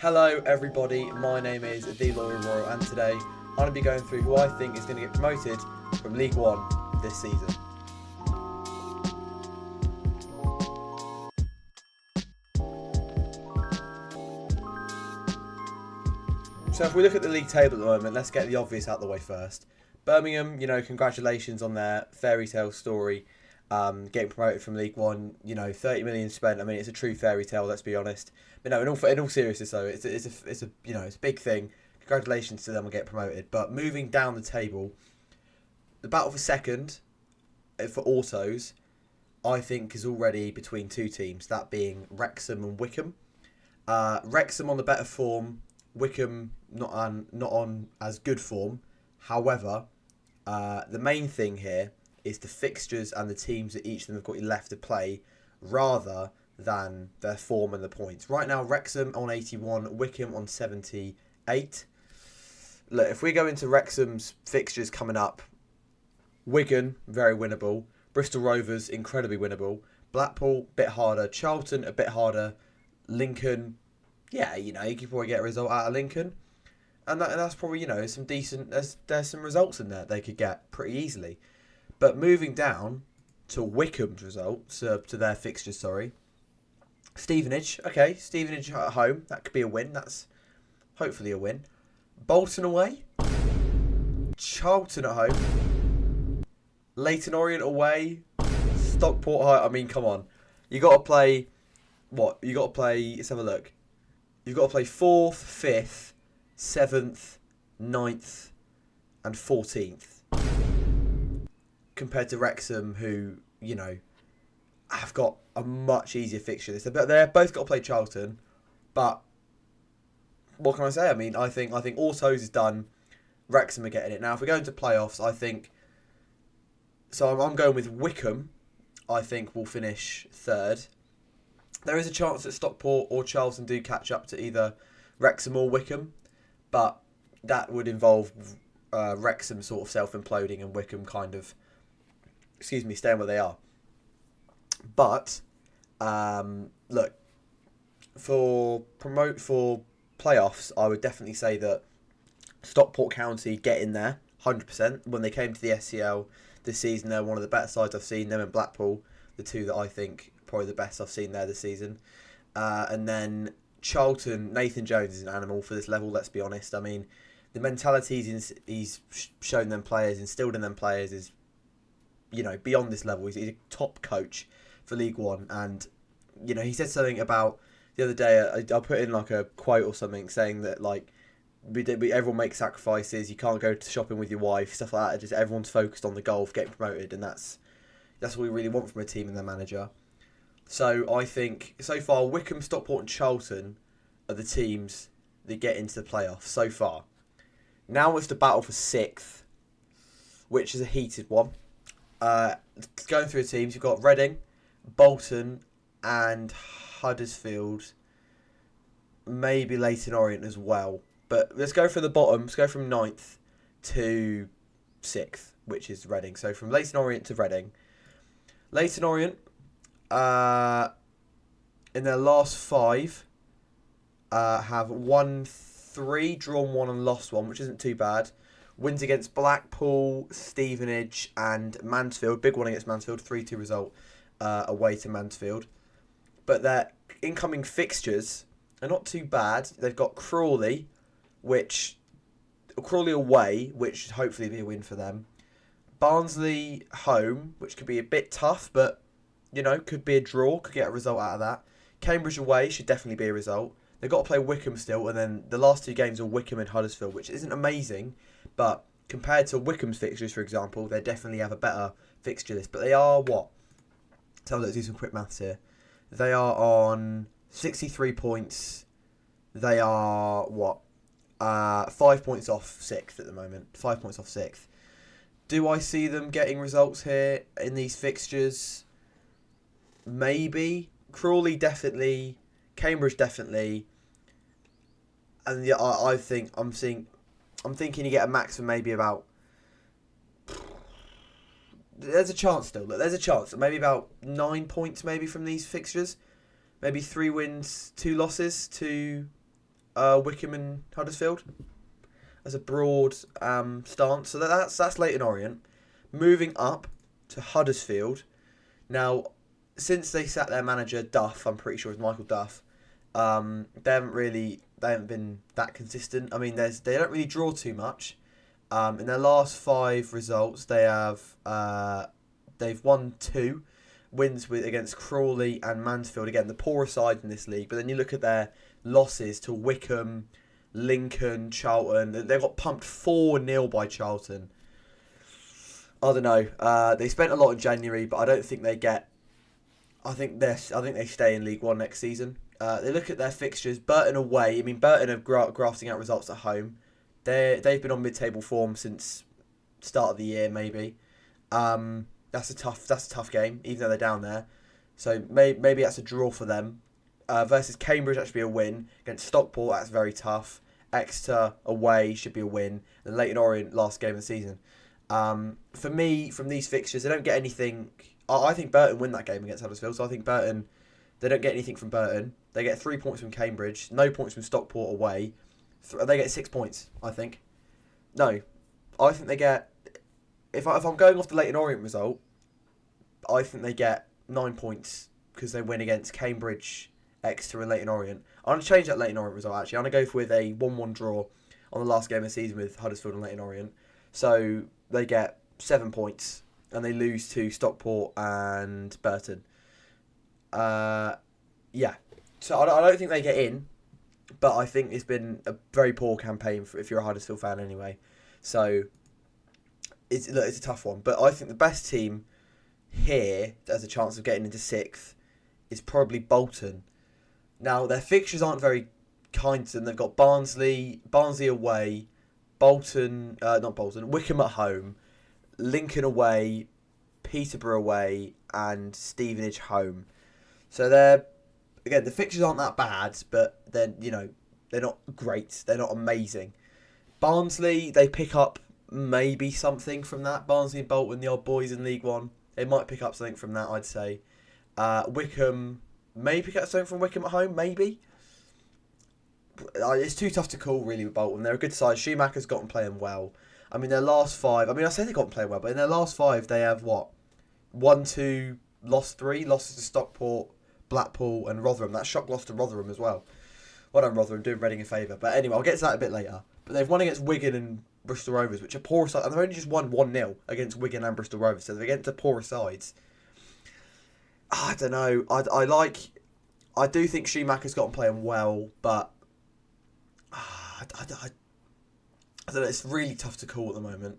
Hello everybody, my name is The Loyal Royal and today I'm going to be going through who I think is going to get promoted from League One this season. So if we look at the league table at the moment, let's get the obvious out of the way first. Birmingham, congratulations on their fairy tale story, getting promoted from League One. 30 million spent. I mean, it's a true fairy tale. Let's be honest. But no, in all seriousness, though, it's a big thing. Congratulations to them on getting promoted. But moving down the table, the battle for second for autos, I think, is already between two teams. That being Wrexham and Wycombe. Wrexham on the better form. Wycombe not on as good form. However, the main thing here is the fixtures and the teams that each of them have got left to play rather than their form and the points. Right now, Wrexham on 81, Wycombe on 78. Look, if we go into Wrexham's fixtures coming up, Wigan, very winnable. Bristol Rovers, incredibly winnable. Blackpool, bit harder. Charlton, a bit harder. Lincoln, yeah, you could probably get a result out of Lincoln. And that's probably, some decent, there's some results in there they could get pretty easily. But moving down to Wycombe's results, to their fixtures, sorry. Stevenage, okay, Stevenage at home, that could be a win, that's hopefully a win. Bolton away. Charlton at home. Leyton Orient away. Stockport high, I mean, come on. You got to play, what? You got to play, let's have a look. You've got to play 4th, 5th, 7th, 9th and 14th. Compared to Wrexham, who, have got a much easier fixture. They've both got to play Charlton. But what can I say? I mean, I think Autos is done. Wrexham are getting it. Now, if we go into playoffs, I think... So I'm going with Wycombe. I think will finish third. There is a chance that Stockport or Charlton do catch up to either Wrexham or Wycombe, but that would involve Wrexham sort of self-imploding and Wycombe kind of, staying where they are. But look, for playoffs, I would definitely say that Stockport County get in there 100%. When they came to the SCL this season, they're one of the better sides I've seen. Them and Blackpool, the two that I think probably the best I've seen there this season. And then Charlton, Nathan Jones is an animal for this level, let's be honest. I mean, the mentality he's shown them players, instilled in them players is, beyond this level. He's a top coach for League One. And, he said something about the other day, I put in like a quote or something saying that, like, everyone makes sacrifices, you can't go to shopping with your wife, stuff like that. Just everyone's focused on the goal of getting promoted, and that's what we really want from a team and their manager. So I think, so far, Wycombe, Stockport and Charlton are the teams that get into the playoffs so far. Now it's the battle for 6th, which is a heated one. Going through the teams, you've got Reading, Bolton and Huddersfield. Maybe Leyton Orient as well. But let's go for the bottom. Let's go from 9th to 6th, which is Reading. So from Leyton Orient to Reading. Leyton Orient, in their last 5, have won 3, drawn 1 and lost 1, which isn't too bad. Wins against Blackpool, Stevenage and Mansfield. Big one against Mansfield, 3-2 result away to Mansfield. But their incoming fixtures are not too bad. They've got Crawley away, which should hopefully be a win for them. Barnsley home, which could be a bit tough, but could be a draw, could get a result out of that. Cambridge away should definitely be a result. They've got to play Wycombe still, and then the last 2 games are Wycombe and Huddersfield, which isn't amazing, but compared to Wycombe's fixtures, for example, they definitely have a better fixture list. But they are what? Let's do some quick maths here. They are on 63 points. They are what? 5 points off 6th at the moment. 5 points off 6th. Do I see them getting results here in these fixtures? Maybe. Crawley definitely. Cambridge definitely. And yeah, I'm thinking you get a max of maybe about. There's a chance still. Look, there's a chance. Maybe about 9 points maybe from these fixtures. Maybe 3 wins, 2 losses to Wickham and Huddersfield as a broad stance. So that's Leyton Orient. Moving up to Huddersfield. Now, since they sacked their manager Duff, I'm pretty sure it's Michael Duff. They haven't been that consistent. I mean, they don't really draw too much. In their last 5 results, they've won 2 wins against Crawley and Mansfield. Again, the poorer side in this league. But then you look at their losses to Wickham, Lincoln, Charlton. They got pumped 4-0 by Charlton. I don't know. They spent a lot in January, but I don't think they get. I think they stay in League One next season. They look at their fixtures. Burton away. I mean, Burton are grafting out results at home. They've been on mid-table form since start of the year, maybe. That's a tough game, even though they're down there. So maybe that's a draw for them. Versus Cambridge, that should be a win. Against Stockport, that's very tough. Exeter away should be a win. And Leyton Orient, last game of the season. For me, from these fixtures, they don't get anything. I think Burton win that game against Huddersfield. So I think Burton, they don't get anything from Burton. They get 3 points from Cambridge. No points from Stockport away. They get 6 points, I think. No, I think they get. If I'm going off the Leyton Orient result, I think they get 9 points because they win against Cambridge, Exeter, and Leyton Orient. I'm going to change that Leyton Orient result, actually. I'm going to go with a 1-1 draw on the last game of the season with Huddersfield and Leyton Orient. So they get 7 points and they lose to Stockport and Burton. Yeah. So I don't think they get in, but I think it's been a very poor campaign if you're a Huddersfield fan anyway. So it's a tough one. But I think the best team here that has a chance of getting into 6th is probably Bolton. Now, their fixtures aren't very kind to them. They've got Barnsley away, Wickham at home, Lincoln away, Peterborough away, and Stevenage home. So the fixtures aren't that bad, but they're not great. They're not amazing. Barnsley, they pick up maybe something from that. Barnsley and Bolton, the old boys in League One, they might pick up something from that, I'd say. Wickham, maybe pick up something from Wickham at home, maybe. It's too tough to call, really, with Bolton. They're a good side. Schumacher's got them playing well. I mean, their last 5... I mean, I say they got them playing well, but in their last 5, they have, what? 1-2, lost 3. Losses to Stockport, Blackpool, and Rotherham. That shock loss to Rotherham as well. Well done, Rotherham, doing Reading a favour. But anyway, I'll get to that a bit later. But they've won against Wigan and Bristol Rovers, which are poor sides. And they've only just won 1-0 against Wigan and Bristol Rovers. So they're against the poorer sides. I don't know. I do think Schumacher's got them playing well, but I don't know. It's really tough to call at the moment.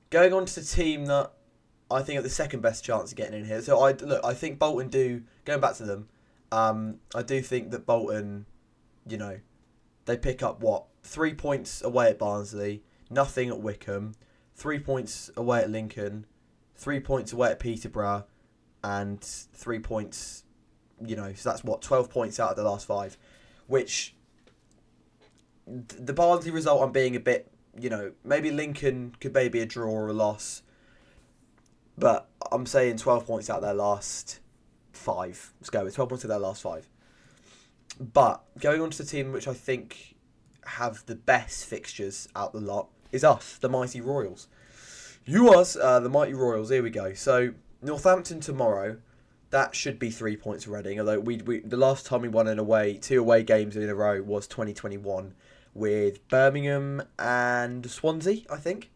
Going on to the team that I think have the second best chance of getting in here. So I think Bolton do. Going back to them, I do think that Bolton, they pick up 3 points away at Barnsley, nothing at Wickham, 3 points away at Lincoln, 3 points away at Peterborough, and 3 points. So that's 12 points out of the last 5, which the Barnsley result, I'm being a bit, maybe Lincoln could maybe a draw or a loss, but I'm saying 12 points out of their last 5. Let's go with 12 points out of their last 5. But going on to the team which I think have the best fixtures out the lot is us, the Mighty Royals. The Mighty Royals. Here we go. So Northampton tomorrow. That should be 3 points for Reading. Although the last time we won 2 away games in a row was 2021 with Birmingham and Swansea, I think.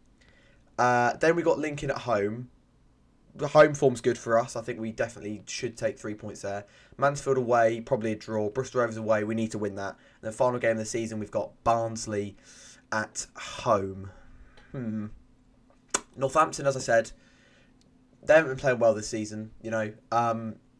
Then we got Lincoln at home. The home form's good for us. I think we definitely should take 3 points there. Mansfield away, probably a draw. Bristol Rovers away, we need to win that. And the final game of the season, we've got Barnsley at home. Northampton, as I said, they haven't been playing well this season.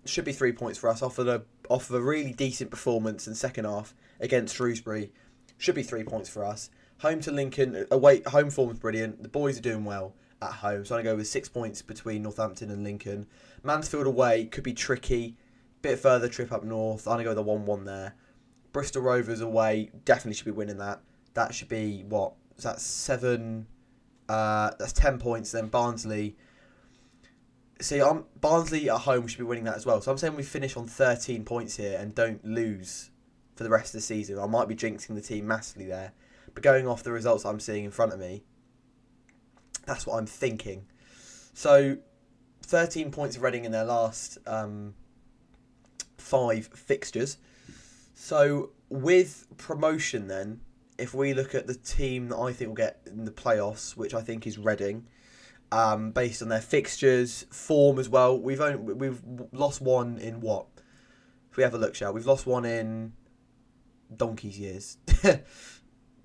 Should be 3 points for us. Off of a really decent performance in the second half against Shrewsbury, should be 3 points for us. Home to Lincoln, away home form's brilliant. The boys are doing well at home, so I'm going to go with 6 points between Northampton and Lincoln. Mansfield away could be tricky, bit further trip up north. I'm going to go with a 1-1 there. Bristol Rovers away, definitely should be winning that. That should be that's 7. That's 10 points. Then Barnsley. See, Barnsley at home should be winning that as well. So I'm saying we finish on 13 points here and don't lose for the rest of the season. I might be jinxing the team massively there. But going off the results I'm seeing in front of me, that's what I'm thinking. So, 13 points of Reading in their last 5 fixtures. So, with promotion then, if we look at the team that I think will get in the playoffs, which I think is Reading, based on their fixtures, form as well, we've lost one in what? If we have a look, shall we? We've lost one in donkey's years.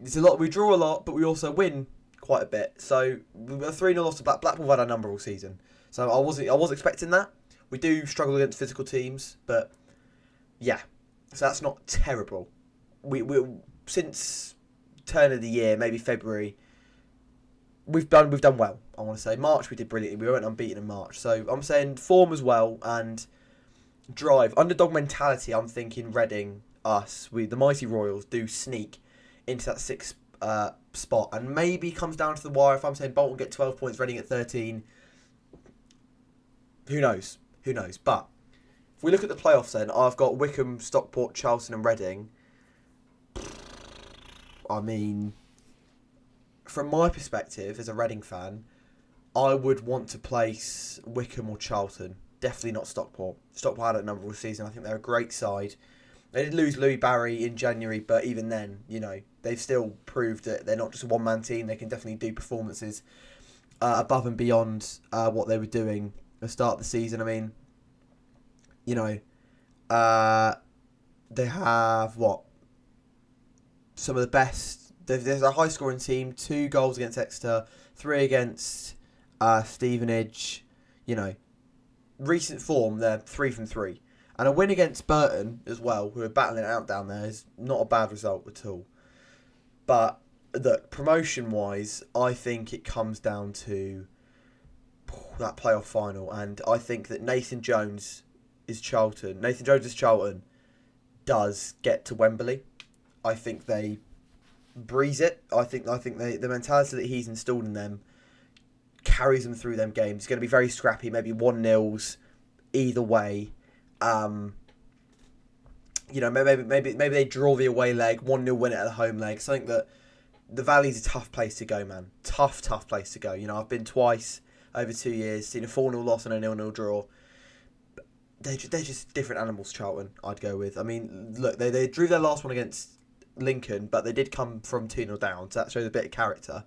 It's a lot. We draw a lot, but we also win quite a bit. So a 3-0 loss to Blackpool had our number all season. So I was expecting that. We do struggle against physical teams, but yeah. So that's not terrible. We since turn of the year, maybe February, we've done well. I want to say March we did brilliantly. We went unbeaten in March. So I'm saying form as well and drive, underdog mentality. I'm thinking Reading, the mighty Royals, do sneak into that 6th spot, and maybe comes down to the wire. If I'm saying Bolton get 12 points, Reading at 13, who knows? But if we look at the playoffs, then I've got Wycombe, Stockport, Charlton, and Reading. I mean, from my perspective as a Reading fan, I would want to place Wycombe or Charlton. Definitely not Stockport. Stockport had a number all season. I think they're a great side. They did lose Louis Barry in January, but even then, they've still proved that they're not just a one-man team. They can definitely do performances above and beyond what they were doing at the start of the season. I mean, they have, some of the best. There's a high-scoring team, 2 goals against Exeter, 3 against Stevenage. Recent form, they're 3 from 3. And a win against Burton as well, who are battling it out down there, is not a bad result at all. But, look, promotion-wise, I think it comes down to that playoff final. And I think that Nathan Jones is Charlton does get to Wembley. I think they breeze it. I think the mentality that he's installed in them carries them through them games. It's going to be very scrappy, maybe 1-0s either way. Maybe they draw the away leg, 1-0 win it at the home leg. Something that the Valley's a tough place to go, man. Tough place to go. I've been twice over 2 years, seen a 4-0 loss and a 0-0 draw. They're just different animals, Charlton, I'd go with. I mean, look, they drew their last one against Lincoln, but they did come from 2-0 down, so that shows a bit of character.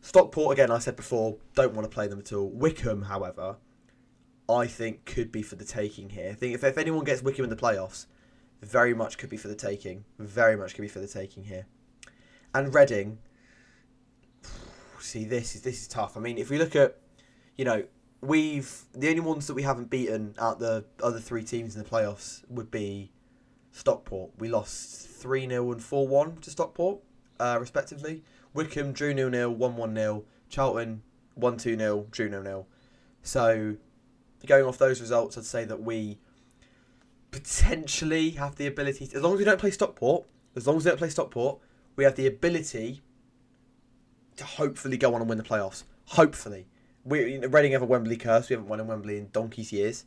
Stockport, again, I said before, don't want to play them at all. Wycombe, however, I think could be for the taking here. I think if anyone gets Wycombe in the playoffs, very much could be for the taking. Very much could be for the taking here. And Reading, see, this is tough. I mean, if we look at, the only ones that we haven't beaten out the other 3 teams in the playoffs would be Stockport. We lost 3-0 and 4-1 to Stockport, respectively. Wycombe drew 0-0, 1-1-0. Charlton 1-2-0, drew 0-0. So, going off those results, I'd say that we potentially have the ability, as long as we don't play Stockport, we have the ability to hopefully go on and win the playoffs. Hopefully. Reading have a Wembley curse. We haven't won in Wembley in donkey's years.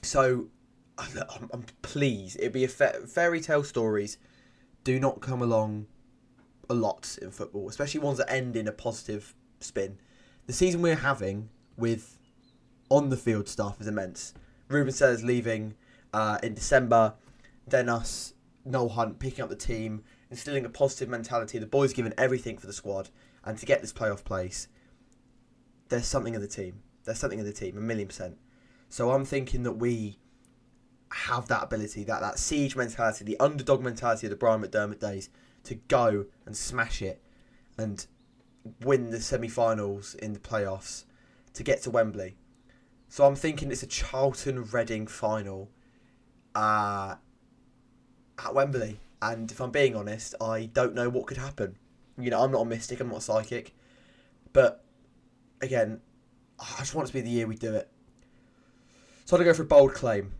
So, I'm pleased. It'd be fairy tale stories do not come along a lot in football, especially ones that end in a positive spin. The season we're having with on-the-field stuff is immense. Ruben Sellers leaving in December, then us, Noel Hunt picking up the team, instilling a positive mentality. The boys giving everything for the squad, and to get this playoff place, there's something in the team. There's something in the team, 1,000,000%. So I'm thinking that we have that ability, that siege mentality, the underdog mentality of the Brian McDermott days, to go and smash it and win the semi-finals in the playoffs to get to Wembley. So I'm thinking it's a Charlton-Reading final at Wembley. And if I'm being honest, I don't know what could happen. I'm not a mystic, I'm not a psychic. But, again, I just want it to be the year we do it. So I'm going to go for a bold claim.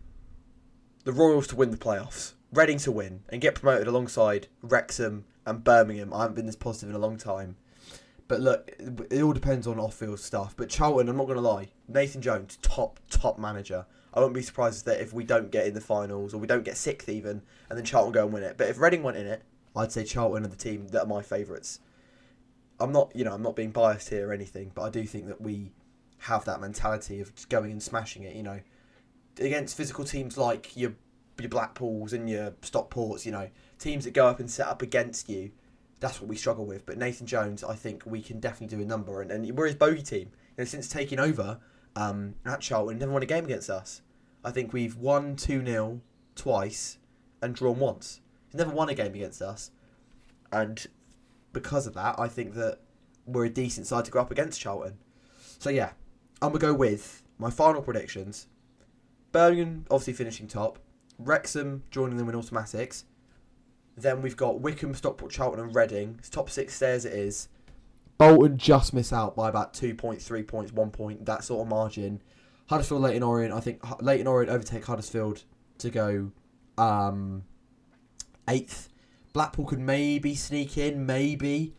The Royals to win the playoffs. Reading to win and get promoted alongside Wrexham and Birmingham. I haven't been this positive in a long time. But look, it all depends on off-field stuff. But Charlton, I'm not going to lie, Nathan Jones, top manager. I wouldn't be surprised that if we don't get in the finals, or we don't get 6th even, and then Charlton go and win it. But if Reading went in it, I'd say Charlton are the team that are my favourites. I'm not being biased here or anything, but I do think that we have that mentality of just going and smashing it, against physical teams like your Blackpools and your Stockports, teams that go up and set up against you. That's what we struggle with. But Nathan Jones, I think we can definitely do a number. And we're his bogey team. Since taking over at Charlton, never won a game against us. I think we've won 2-0 twice and drawn once. He's never won a game against us. And because of that, I think that we're a decent side to go up against Charlton. So yeah, I'm going to go with my final predictions. Birmingham obviously finishing top. Wrexham joining them in automatics. Then we've got Wycombe, Stockport, Charlton and Reading. It's top 6 there as it is. Bolton just miss out by about 2 points, 3 points, 1 point, that sort of margin. Huddersfield, Leyton Orient. I think Leyton Orient overtake Huddersfield to go 8th. Blackpool could maybe sneak in, maybe.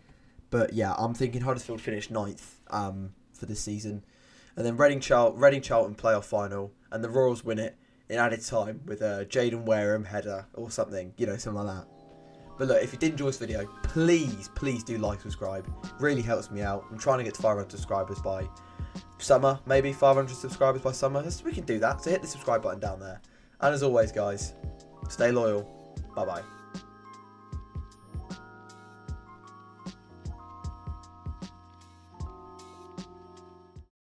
But yeah, I'm thinking Huddersfield finish 9th for this season. And then Reading Charlton playoff final. And the Royals win it in added time with a Jaden Wareham header or something. Something like that. But look, if you did enjoy this video, please do like, subscribe. Really helps me out. I'm trying to get to 500 subscribers by summer. Maybe 500 subscribers by summer. We can do that. So hit the subscribe button down there. And as always, guys, stay loyal. Bye-bye.